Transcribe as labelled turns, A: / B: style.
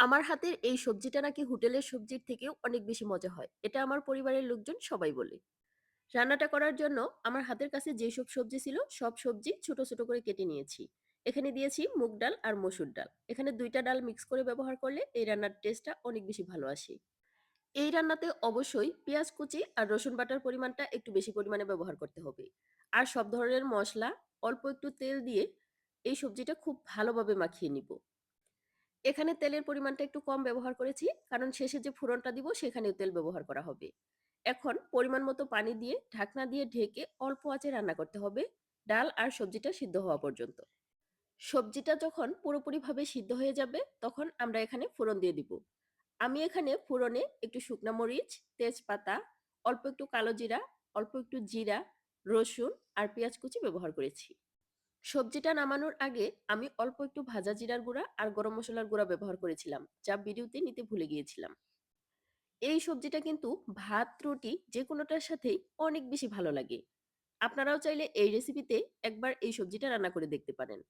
A: আমার হাতের এই সবজিটা নাকি হোটেলের সবজির থেকেও অনেক বেশি মজা হয়। এটা আমার পরিবারের লোকজন সবাই বলে। রান্নাটা করার জন্য আমার হাতের কাছে যেসব সবজি ছিল, সব সবজি ছোট, ছোট করে কেটে নিয়েছি। এখানে দিয়েছি মুগ ডাল আর মসুর ডাল। এখানে ২ টা ডাল মিক্স করে ব্যবহার করলে এই রান্নার টেস্টটা অনেক বেশি ভালো আসে। এই রান্নাতে অবশ্যই পেঁয়াজ কুচি আর রসুন বাটার পরিমাণটা একটু বেশি পরিমাণে ব্যবহার করতে হবে। আর সব ধরনের মসলা, অল্প একটু তেল দিয়ে এই সবজিটা খুব ভালোভাবে মাখিয়ে নিব। এখানে তেলের পরিমাণটা একটু কম ব্যবহার করেছি, কারণ শেষে যে ফোড়নটা দিব সেখানেও তেল ব্যবহার করা হবে। এখন পরিমাণ মতো পানি দিয়ে ঢাকনা দিয়ে ঢেকে অল্প আঁচে রান্না করতে হবে, ডাল আর সবজিটা সিদ্ধ হওয়া পর্যন্ত। সবজিটা যখন পুরোপুরিভাবে সিদ্ধ হয়ে যাবে, তখন আমরা এখানে ফোড়ন দিয়ে দিব। আমি এখানে ফোড়নে একটু শুকনা মরিচ, তেজপাতা, অল্প একটু কালো জিরা, অল্প একটু জিরা, রসুন আর পেঁয়াজ কুচি ব্যবহার করেছি। সবজিটা নামানোর আগে আমি অল্প একটু ভাজা জিরার গুঁড়া আর গরম মসলার গুঁড়া ব্যবহার করেছিলাম, যা ভিডিওতে নিতে ভুলে গিয়েছিলাম। এই সবজিটা কিন্তু ভাত, রুটি যেকোনোটার সাথেই অনেক বেশি ভালো লাগে। আপনারাও চাইলে এই রেসিপিতে একবার এই সবজিটা রান্না করে দেখতে পারেন।